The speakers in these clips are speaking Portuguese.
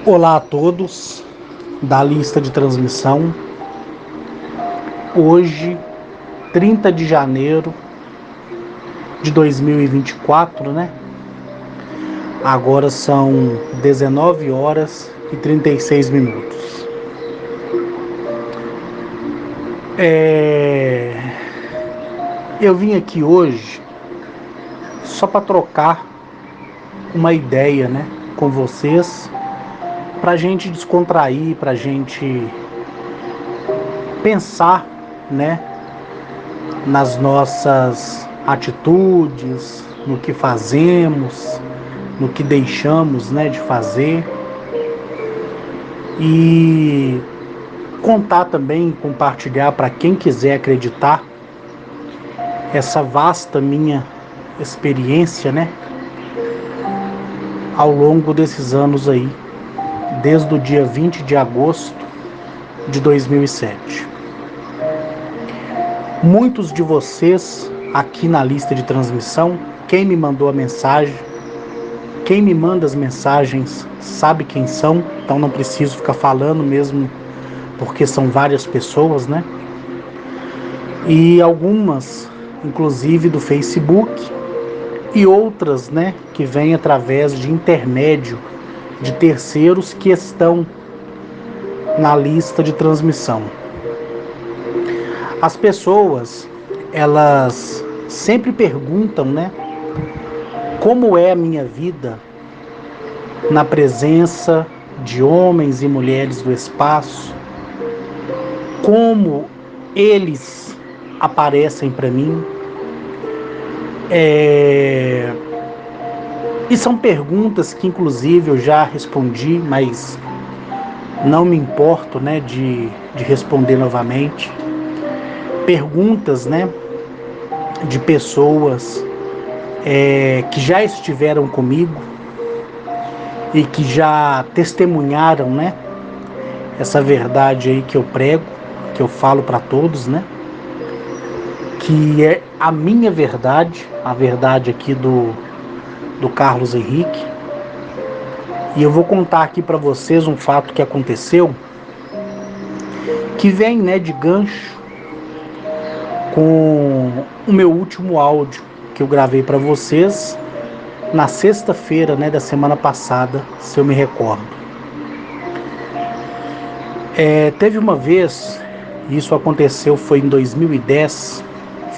Olá a todos da lista de transmissão. Hoje, 30 de janeiro de 2024, né? Agora são 19 horas e 36 minutos. Eu vim aqui hoje só para trocar uma ideia, né, com vocês, para a gente descontrair, para a gente pensar, né, nas nossas atitudes, no que fazemos, no que deixamos, né, de fazer, e contar também, compartilhar para quem quiser acreditar essa vasta minha experiência, né, ao longo desses anos aí, desde o dia 20 de agosto de 2007. Muitos de vocês aqui na lista de transmissão, quem me mandou a mensagem, quem me manda as mensagens sabe quem são, então não preciso ficar falando mesmo, porque são várias pessoas, né? E algumas, inclusive do Facebook, e outras, né, que vêm através de intermédio de terceiros que estão na lista de transmissão. As pessoas, elas sempre perguntam, né, como é a minha vida na presença de homens e mulheres do espaço, como eles aparecem para mim. E são perguntas que inclusive eu já respondi, mas não me importo, né, de responder novamente. Perguntas, né, de pessoas que já estiveram comigo e que já testemunharam, né, essa verdade aí que eu prego, que eu falo para todos, né, que é a minha verdade, a verdade aqui do Carlos Henrique. E eu vou contar aqui para vocês um fato que aconteceu, que vem, né, de gancho com o meu último áudio que eu gravei para vocês na sexta-feira, né, da semana passada, se eu me recordo. Teve uma vez, isso aconteceu foi em 2010,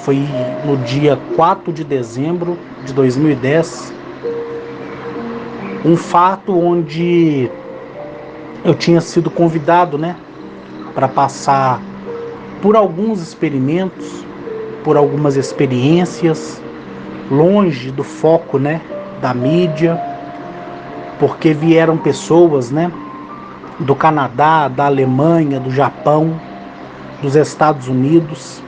foi no dia 4 de dezembro de 2010, um fato onde eu tinha sido convidado, né, para passar por alguns experimentos, por algumas experiências, longe do foco, né, da mídia, porque vieram pessoas, né, do Canadá, da Alemanha, do Japão, dos Estados Unidos,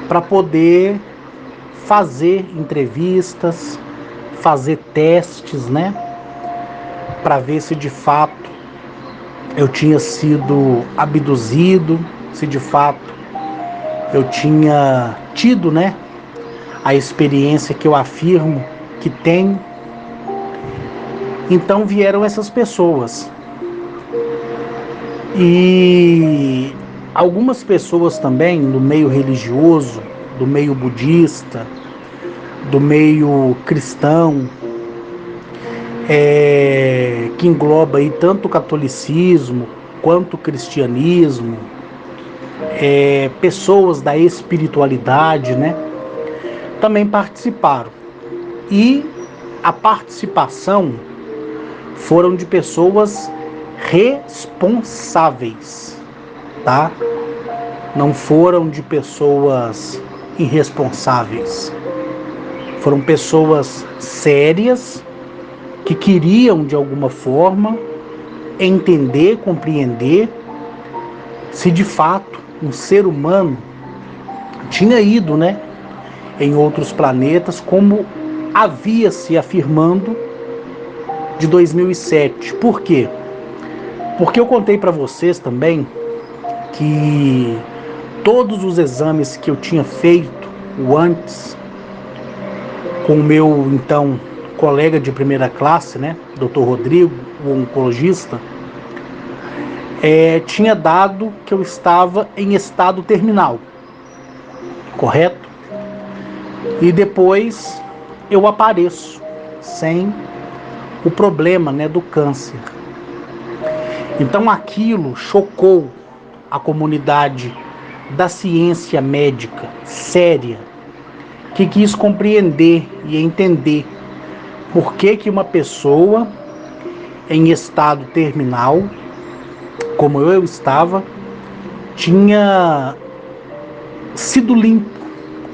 para poder fazer entrevistas, fazer testes, né, para ver se de fato eu tinha sido abduzido, se de fato eu tinha tido, né, a experiência que eu afirmo que tenho. Então vieram essas pessoas. E algumas pessoas também do meio religioso, do meio budista, do meio cristão, que engloba aí tanto o catolicismo quanto o cristianismo, pessoas da espiritualidade, né, também participaram. E a participação foram de pessoas responsáveis, tá? Não foram de pessoas irresponsáveis. Foram pessoas sérias que queriam de alguma forma entender, compreender se de fato um ser humano tinha ido, né, em outros planetas, como havia se afirmando de 2007. Por quê? Porque eu contei para vocês também que todos os exames que eu tinha feito, o antes, com o meu então colega de primeira classe, né, Dr. Rodrigo, o oncologista, tinha dado que eu estava em estado terminal, correto? E depois eu apareço sem o problema, né, do câncer. Então aquilo chocou a comunidade da ciência médica séria, que quis compreender e entender por que uma pessoa em estado terminal, como eu estava, tinha sido limpo,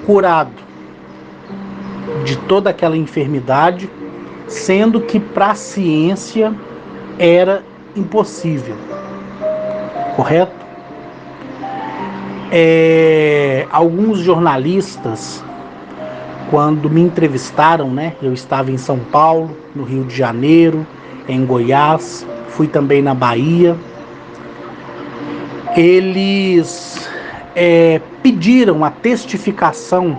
curado de toda aquela enfermidade, sendo que para a ciência era impossível, correto? Alguns jornalistas, quando me entrevistaram, né, eu estava em São Paulo, no Rio de Janeiro, em Goiás, fui também na Bahia, eles pediram a testificação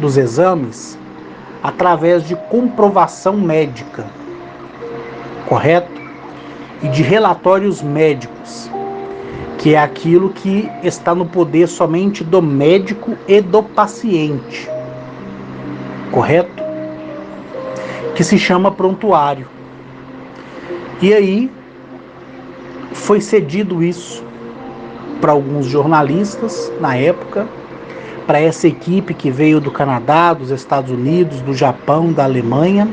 dos exames através de comprovação médica, correto? E de relatórios médicos, que é aquilo que está no poder somente do médico e do paciente, correto? Que se chama prontuário. E aí foi cedido isso para alguns jornalistas na época, para essa equipe que veio do Canadá, dos Estados Unidos, do Japão, da Alemanha,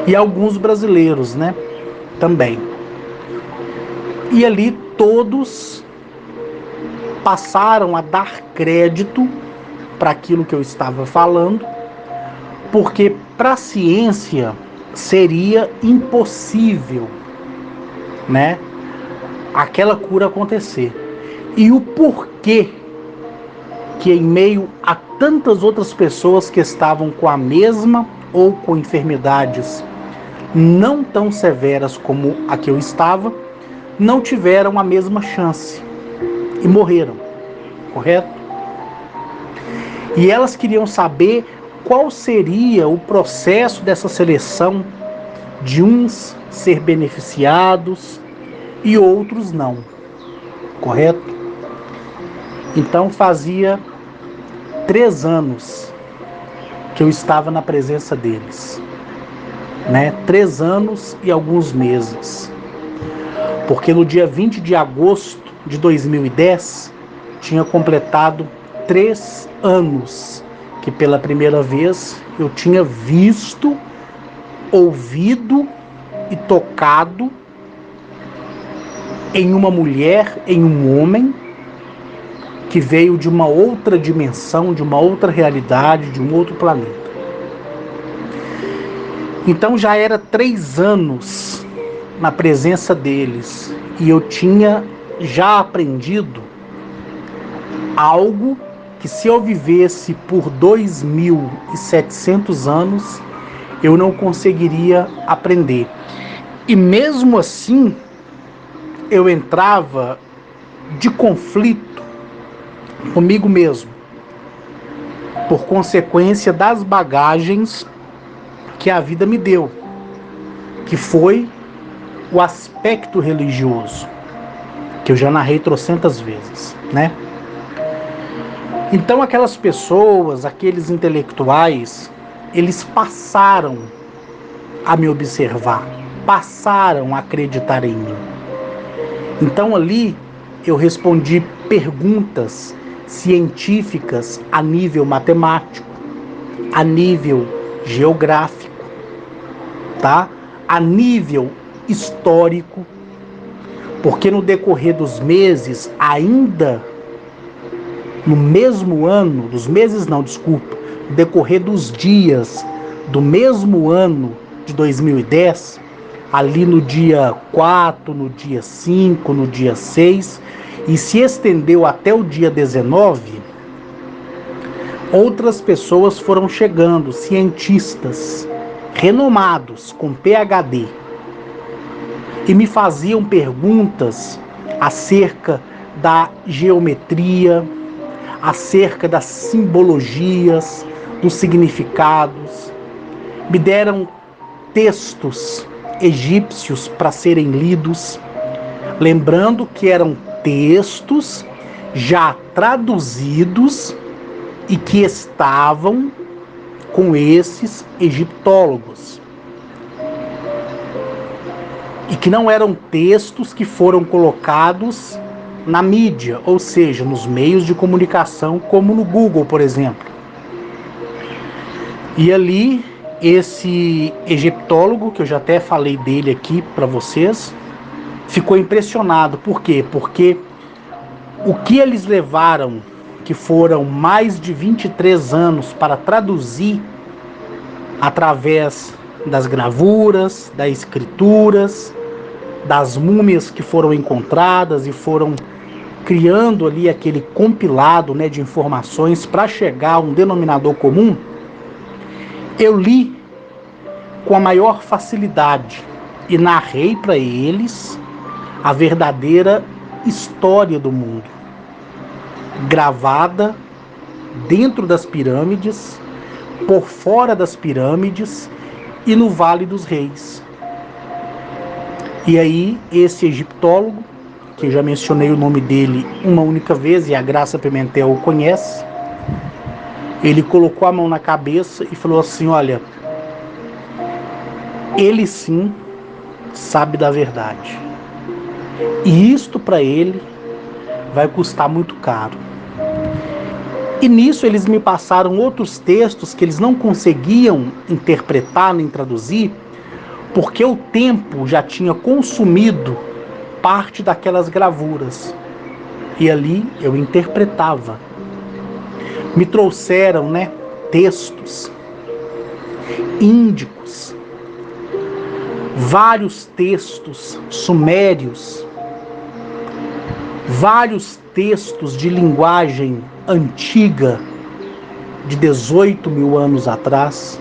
e alguns brasileiros, né, também. E ali todos passaram a dar crédito para aquilo que eu estava falando, porque para a ciência seria impossível, né, aquela cura acontecer. E o porquê que em meio a tantas outras pessoas que estavam com a mesma ou com enfermidades não tão severas como a que eu estava, não tiveram a mesma chance e morreram, correto? E elas queriam saber qual seria o processo dessa seleção de uns ser beneficiados e outros não, correto? Então fazia 3 anos que eu estava na presença deles, né? 3 anos e alguns meses. Porque no dia 20 de agosto de 2010, tinha completado 3 anos que pela primeira vez eu tinha visto, ouvido e tocado em uma mulher, em um homem, que veio de uma outra dimensão, de uma outra realidade, de um outro planeta. Então já era 3 anos na presença deles e eu tinha já aprendido algo que, se eu vivesse por 2.700 anos, eu não conseguiria aprender. E mesmo assim, eu entrava de conflito comigo mesmo, por consequência das bagagens que a vida me deu, que foi o aspecto religioso, que eu já narrei trocentas vezes, né? Então aquelas pessoas, aqueles intelectuais, eles passaram a me observar, passaram a acreditar em mim. Então ali eu respondi perguntas científicas a nível matemático, a nível geográfico, tá? A nível histórico, porque no decorrer dos meses, ainda no mesmo ano, no decorrer dos dias do mesmo ano de 2010, ali no dia 4, no dia 5, no dia 6, e se estendeu até o dia 19, outras pessoas foram chegando, cientistas renomados, com PhD, e me faziam perguntas acerca da geometria, acerca das simbologias, dos significados. me deram textos egípcios para serem lidos, lembrando que eram textos já traduzidos e que estavam com esses egiptólogos. E que não eram textos que foram colocados na mídia, ou seja, nos meios de comunicação, como no Google, por exemplo. E ali, esse egiptólogo, que eu já até falei dele aqui para vocês, ficou impressionado. Por quê? Porque o que eles levaram, que foram mais de 23 anos para traduzir através das gravuras, das escrituras, das múmias que foram encontradas e foram criando ali aquele compilado, né, de informações para chegar a um denominador comum, eu li com a maior facilidade e narrei para eles a verdadeira história do mundo, gravada dentro das pirâmides, por fora das pirâmides e no Vale dos Reis. E aí, esse egiptólogo, que eu já mencionei o nome dele uma única vez, e a Graça Pimentel o conhece, ele colocou a mão na cabeça e falou assim: olha, ele sim sabe da verdade. E isto para ele vai custar muito caro. E nisso eles me passaram outros textos que eles não conseguiam interpretar nem traduzir, porque o tempo já tinha consumido parte daquelas gravuras. E ali eu interpretava. Me trouxeram, né, textos índicos, vários textos sumérios, vários textos de linguagem antiga, de 18 mil anos atrás.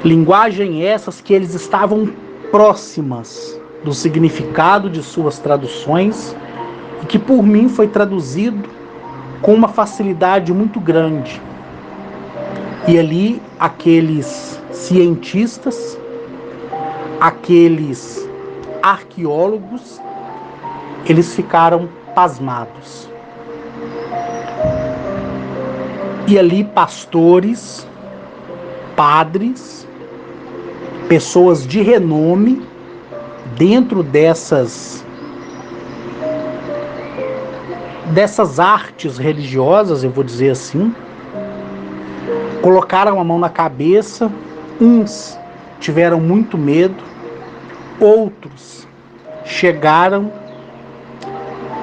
Linguagem essas que eles estavam próximas do significado de suas traduções e que por mim foi traduzido com uma facilidade muito grande. E ali aqueles cientistas, aqueles arqueólogos, eles ficaram pasmados. E ali pastores, padres, pessoas de renome dentro dessas artes religiosas, eu vou dizer assim, colocaram a mão na cabeça. Uns tiveram muito medo, outros chegaram,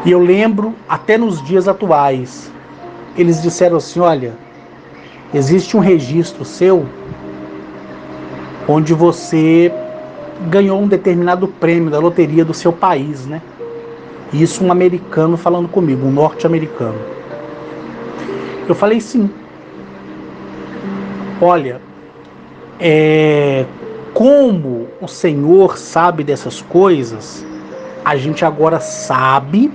e eu lembro até nos dias atuais, eles disseram assim: olha, existe um registro seu onde você ganhou um determinado prêmio da loteria do seu país, né? Isso um americano falando comigo, um norte-americano. Eu falei sim. Olha, como o Senhor sabe dessas coisas, a gente agora sabe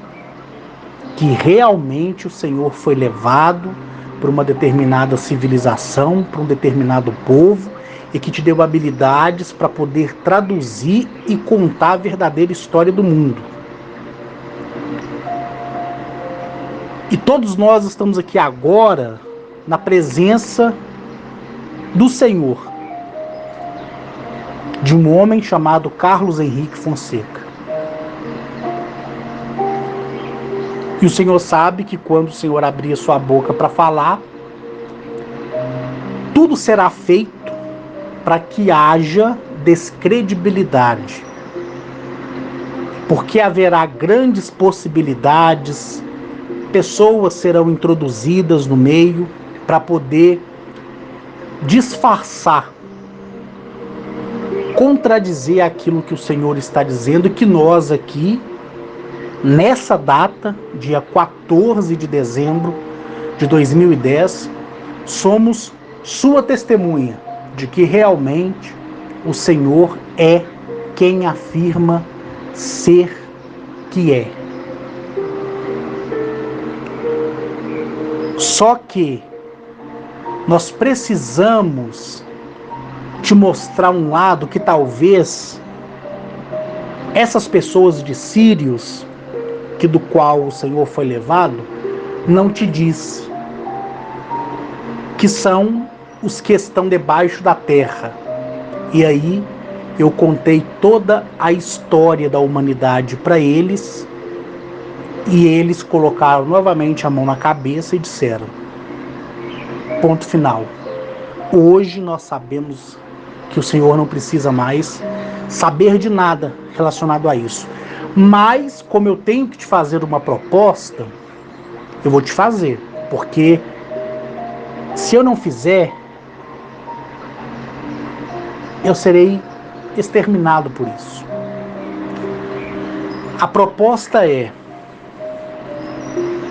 que realmente o Senhor foi levado para uma determinada civilização, para um determinado povo, e que te deu habilidades para poder traduzir e contar a verdadeira história do mundo. E todos nós estamos aqui agora na presença do Senhor, de um homem chamado Carlos Henrique Fonseca. E o Senhor sabe que quando o Senhor abrir a sua boca para falar, tudo será feito para que haja descredibilidade. Porque haverá grandes possibilidades, pessoas serão introduzidas no meio para poder disfarçar, contradizer aquilo que o Senhor está dizendo, e que nós aqui, nessa data, dia 14 de dezembro de 2010, somos sua testemunha de que realmente o Senhor é quem afirma ser que é. Só que nós precisamos te mostrar um lado que talvez essas pessoas de Sírios, que do qual o Senhor foi levado, não te diz, que são os que estão debaixo da terra. E aí eu contei toda a história da humanidade para eles, e eles colocaram novamente a mão na cabeça e disseram: ponto final. Hoje nós sabemos que o Senhor não precisa mais saber de nada relacionado a isso. Mas, como eu tenho que te fazer uma proposta, eu vou te fazer. Porque se eu não fizer, eu serei exterminado por isso. A proposta é: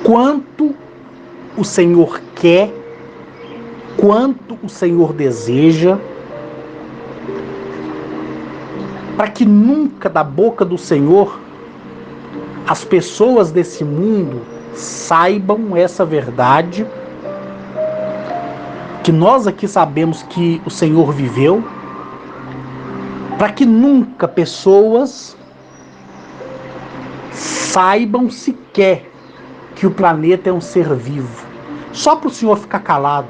quanto o Senhor quer, quanto o Senhor deseja, para que nunca da boca do Senhor as pessoas desse mundo saibam essa verdade, que nós aqui sabemos que o Senhor viveu, para que nunca pessoas saibam sequer que o planeta é um ser vivo, só para o Senhor ficar calado.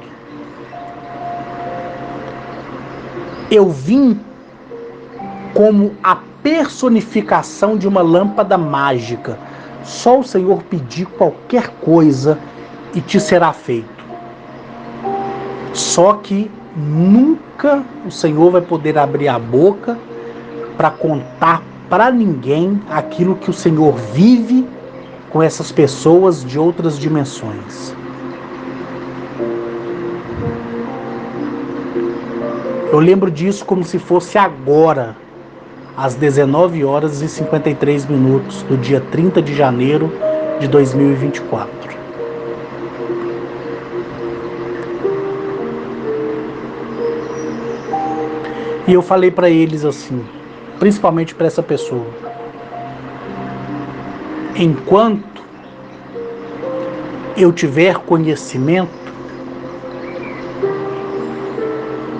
Eu vim como a personificação de uma lâmpada mágica. Só o Senhor pedir qualquer coisa e te será feito. Só que nunca o Senhor vai poder abrir a boca para contar para ninguém aquilo que o Senhor vive com essas pessoas de outras dimensões. Eu lembro disso como se fosse agora, às 19 horas e 53 minutos do dia 30 de janeiro de 2024. E eu falei para eles assim, principalmente para essa pessoa: enquanto eu tiver conhecimento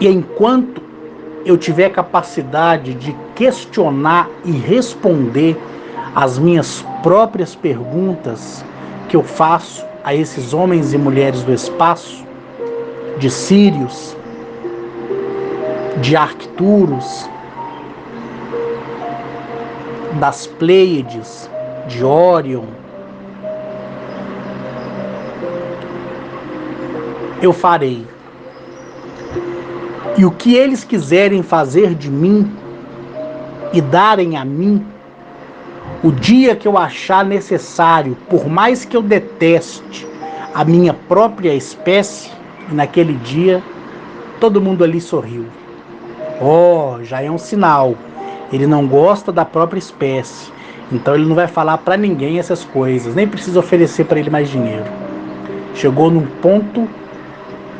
e enquanto eu tiver capacidade de questionar e responder as minhas próprias perguntas que eu faço a esses homens e mulheres do espaço, de Sírios, de Arcturus, das Pleiades, de Órion, eu farei. E o que eles quiserem fazer de mim e darem a mim, o dia que eu achar necessário, por mais que eu deteste a minha própria espécie, naquele dia, todo mundo ali sorriu. Oh, já é um sinal. Ele não gosta da própria espécie, então ele não vai falar para ninguém essas coisas, nem precisa oferecer para ele mais dinheiro. Chegou num ponto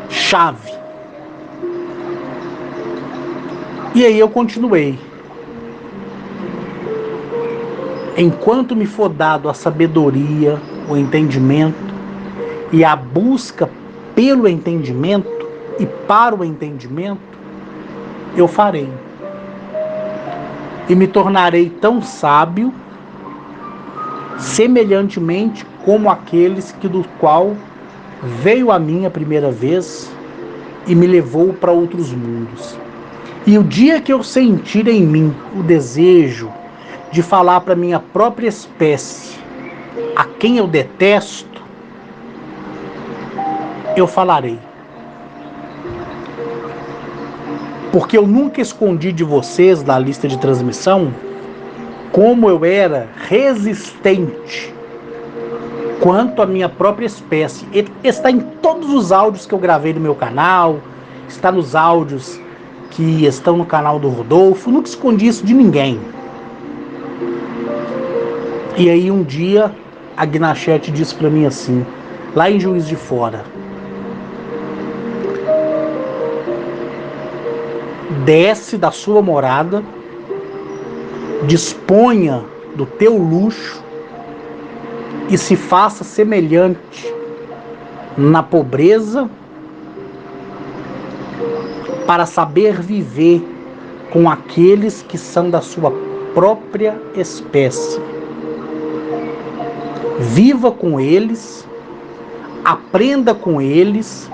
chave. E aí eu continuei. Enquanto me for dado a sabedoria, o entendimento e a busca pelo entendimento e para o entendimento, eu farei. E me tornarei tão sábio, semelhantemente como aqueles que do qual veio a mim a primeira vez e me levou para outros mundos. E o dia que eu sentir em mim o desejo de falar para minha própria espécie, a quem eu detesto, eu falarei. Porque eu nunca escondi de vocês na lista de transmissão como eu era resistente quanto à minha própria espécie. Está em todos os áudios que eu gravei no meu canal, está nos áudios que estão no canal do Rodolfo. Nunca escondi isso de ninguém. E aí um dia a Gnachete disse para mim assim, lá em Juiz de Fora: desce da sua morada, disponha do teu luxo e se faça semelhante na pobreza para saber viver com aqueles que são da sua própria espécie. Viva com eles, aprenda com eles,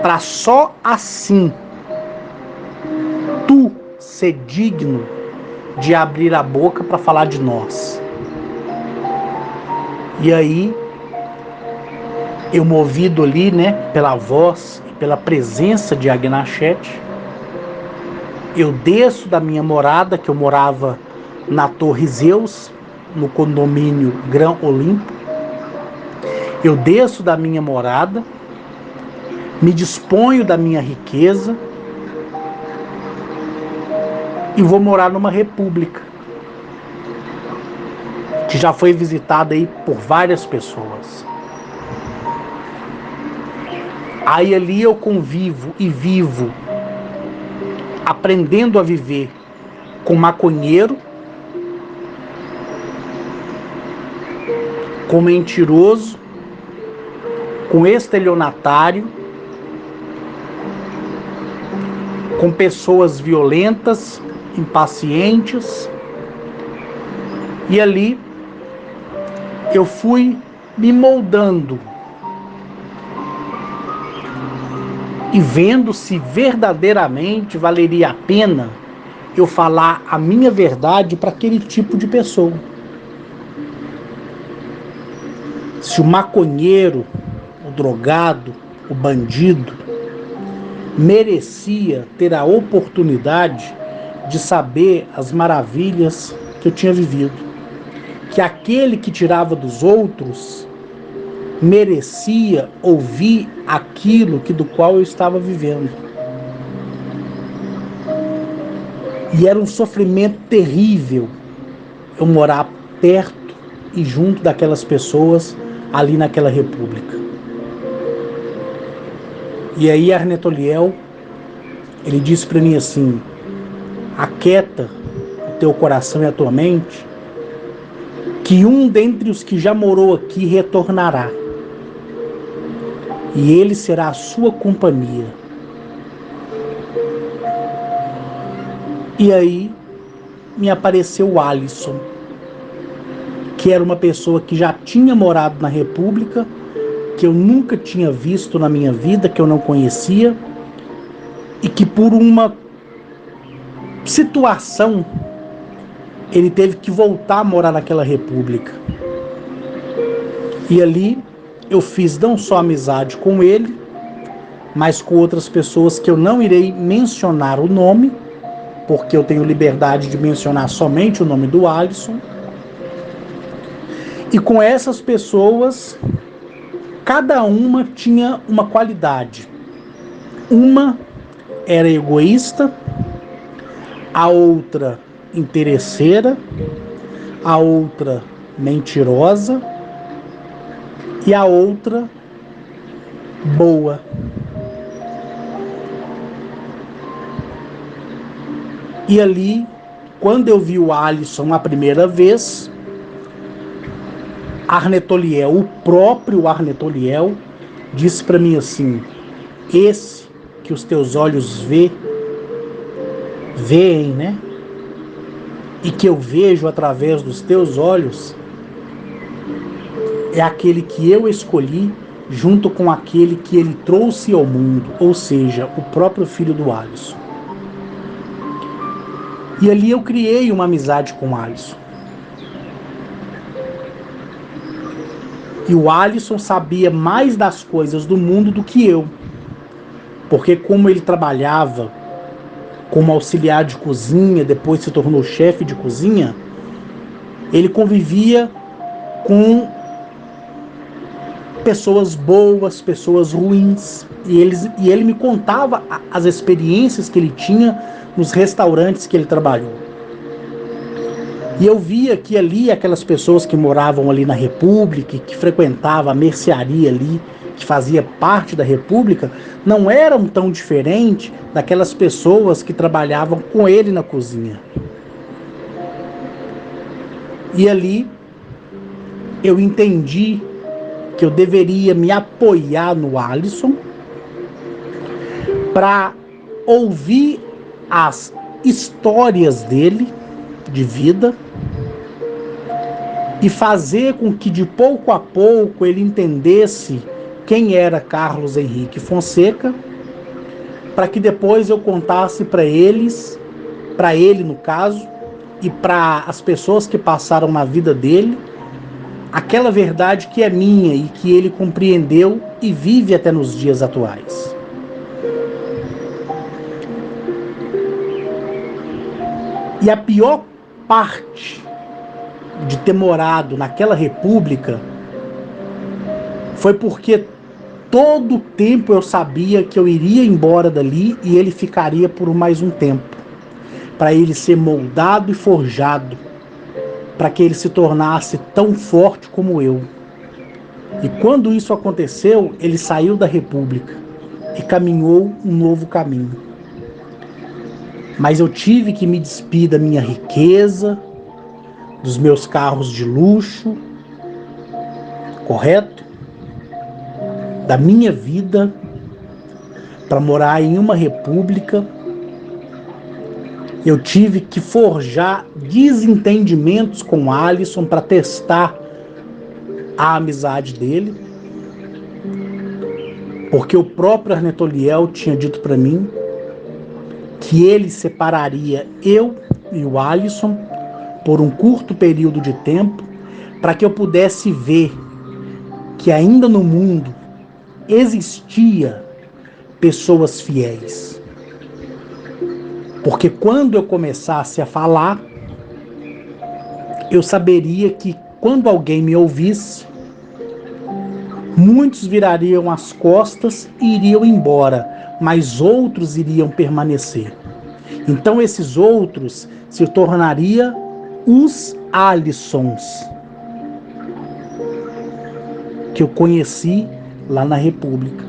para só assim tu ser digno de abrir a boca para falar de nós. E aí, eu movido ali, né, pela voz e pela presença de Agnachete, eu desço da minha morada, que eu morava na Torre Zeus, no condomínio Gran Olimpo. Eu desço da minha morada, me disponho da minha riqueza e vou morar numa república que já foi visitada aí por várias pessoas. Aí ali eu convivo e vivo aprendendo a viver com maconheiro, com mentiroso, com estelionatário, com pessoas violentas, impacientes. E ali eu fui me moldando e vendo se verdadeiramente valeria a pena eu falar a minha verdade para aquele tipo de pessoa. Se o maconheiro, o drogado, o bandido merecia ter a oportunidade de saber as maravilhas que eu tinha vivido. Que aquele que tirava dos outros merecia ouvir aquilo que do qual eu estava vivendo. E era um sofrimento terrível eu morar perto e junto daquelas pessoas ali naquela república. E aí Arnetoliel, ele disse para mim assim: aquieta o teu coração e a tua mente, que um dentre os que já morou aqui retornará, e ele será a sua companhia. E aí me apareceu o Alisson, que era uma pessoa que já tinha morado na República, que eu nunca tinha visto na minha vida, que eu não conhecia, e que por uma situação ele teve que voltar a morar naquela República. E ali eu fiz não só amizade com ele, mas com outras pessoas que eu não irei mencionar o nome, porque eu tenho liberdade de mencionar somente o nome do Alisson. E com essas pessoas, cada uma tinha uma qualidade. Uma era egoísta, a outra interesseira, a outra mentirosa e a outra boa. E ali, quando eu vi o Alisson a primeira vez, Arnetoliel, o próprio Arnetoliel, disse para mim assim: esse que os teus olhos veem, né? E que eu vejo através dos teus olhos, é aquele que eu escolhi junto com aquele que ele trouxe ao mundo, ou seja, o próprio filho do Alisson. E ali eu criei uma amizade com o Alisson. E o Alisson sabia mais das coisas do mundo do que eu. Porque como ele trabalhava como auxiliar de cozinha, depois se tornou chefe de cozinha, ele convivia com pessoas boas, pessoas ruins, e ele me contava as experiências que ele tinha nos restaurantes que ele trabalhou. E eu via que ali aquelas pessoas que moravam ali na República, que frequentavam a mercearia ali, que fazia parte da República, não eram tão diferentes daquelas pessoas que trabalhavam com ele na cozinha. E ali eu entendi que eu deveria me apoiar no Alisson para ouvir as histórias dele de vida e fazer com que de pouco a pouco ele entendesse quem era Carlos Henrique Fonseca, para que depois eu contasse para eles, para ele no caso, e para as pessoas que passaram na vida dele, aquela verdade que é minha e que ele compreendeu e vive até nos dias atuais. E a pior parte de ter morado naquela república foi porque todo o tempo eu sabia que eu iria embora dali e ele ficaria por mais um tempo, para ele ser moldado e forjado, para que ele se tornasse tão forte como eu. E quando isso aconteceu, ele saiu da república e caminhou um novo caminho. Mas eu tive que me despir da minha riqueza, dos meus carros de luxo, correto? Da minha vida, para morar em uma república. Eu tive que forjar desentendimentos com Alisson para testar a amizade dele, porque o próprio Arnetoliel tinha dito para mim que ele separaria eu e o Alisson por um curto período de tempo, para que eu pudesse ver que ainda no mundo existia pessoas fiéis. Porque quando eu começasse a falar, eu saberia que quando alguém me ouvisse, muitos virariam as costas e iriam embora, mas outros iriam permanecer. Então esses outros se tornariam os Alissons que eu conheci lá na República.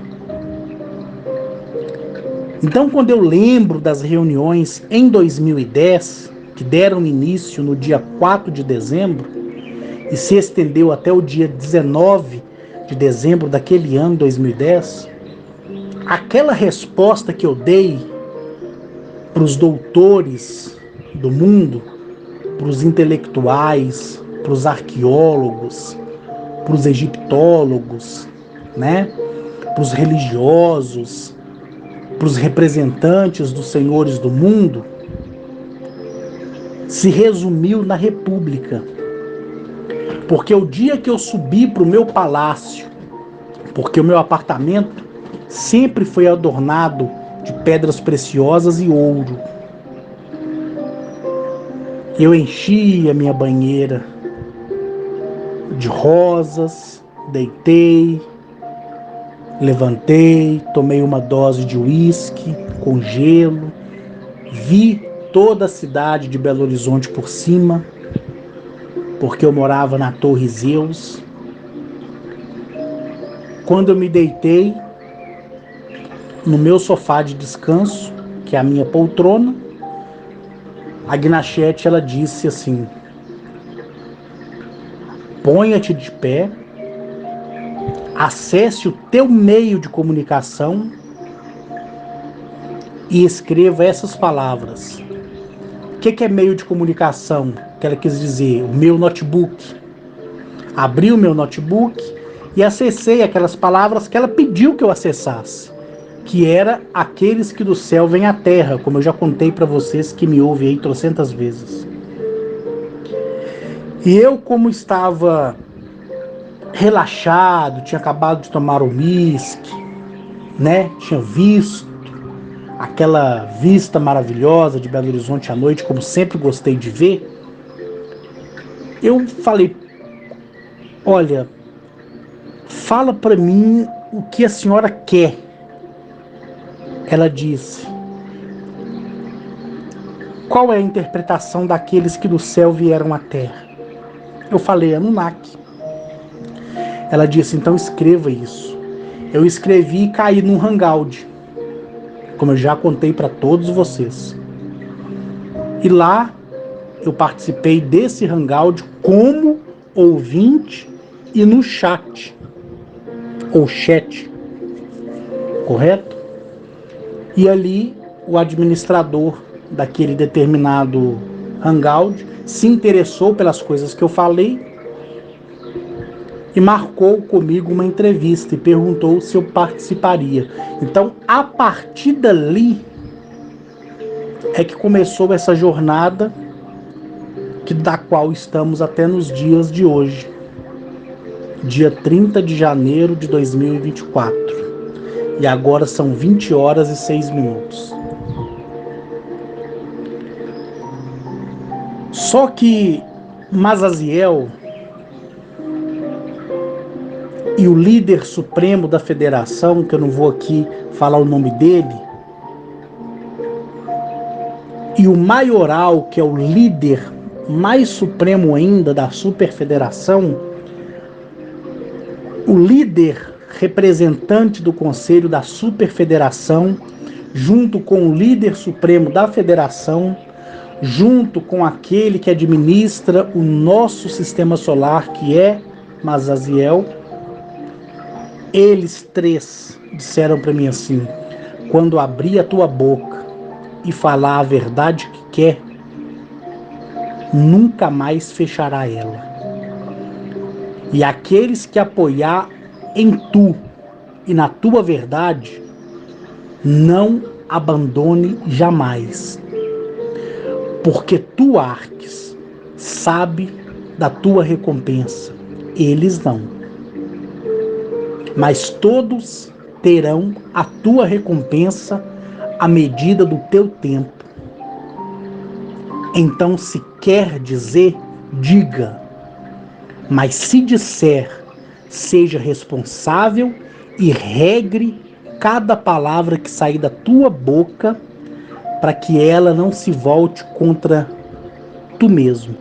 Então, quando eu lembro das reuniões em 2010, que deram início no dia 4 de dezembro e se estendeu até o dia 19 de dezembro daquele ano, 2010, aquela resposta que eu dei para os doutores do mundo, para os intelectuais, para os arqueólogos, para os egiptólogos, né? Para os religiosos, para os representantes dos senhores do mundo, se resumiu na República. Porque o dia que eu subi para o meu palácio, porque o meu apartamento sempre foi adornado de pedras preciosas e ouro, eu enchi a minha banheira de rosas, deitei, levantei, tomei uma dose de uísque com gelo, vi toda a cidade de Belo Horizonte por cima, porque eu morava na Torre Zeus. Quando eu me deitei no meu sofá de descanso, que é a minha poltrona, a Gnachete, ela disse assim: ponha-te de pé, acesse o teu meio de comunicação e escreva essas palavras. O que é meio de comunicação? Que ela quis dizer, o meu notebook. Abri o meu notebook e acessei aquelas palavras que ela pediu que eu acessasse, que era aqueles que do céu vêm à terra, como eu já contei para vocês que me ouvem aí trocentas vezes. E eu, como estava relaxado, tinha acabado de tomar o uísque, né? Tinha visto aquela vista maravilhosa de Belo Horizonte à noite, como sempre gostei de ver. Eu falei: olha, fala para mim o que a senhora quer. Ela disse: qual é a interpretação daqueles que do céu vieram à terra? Eu falei: Anunnaki. Ela disse: então escreva isso. Eu escrevi e caí num hangout, como eu já contei para todos vocês. E lá eu participei desse hangout como ouvinte e no chat, ou chat, correto? E ali o administrador daquele determinado hangout se interessou pelas coisas que eu falei e marcou comigo uma entrevista e perguntou se eu participaria. Então, a partir dali é que começou essa jornada da qual estamos até nos dias de hoje, dia 30 de janeiro de 2024. E agora são 20 horas e 6 minutos. Só que Mazaziel e o líder supremo da federação, que eu não vou aqui falar o nome dele, e o maioral, que é o líder mais supremo ainda da superfederação, o líder representante do conselho da superfederação, junto com o líder supremo da federação, junto com aquele que administra o nosso sistema solar, que é Mazaziel, eles três disseram para mim assim: quando abrir a tua boca e falar a verdade que quer, nunca mais fechará ela. E aqueles que apoiar em tu e na tua verdade, não abandone jamais. Porque tu, Arques, sabe da tua recompensa, eles não. Mas todos terão a tua recompensa à medida do teu tempo. Então, se quer dizer, diga. Mas se disser, seja responsável e regre cada palavra que sair da tua boca, para que ela não se volte contra tu mesmo.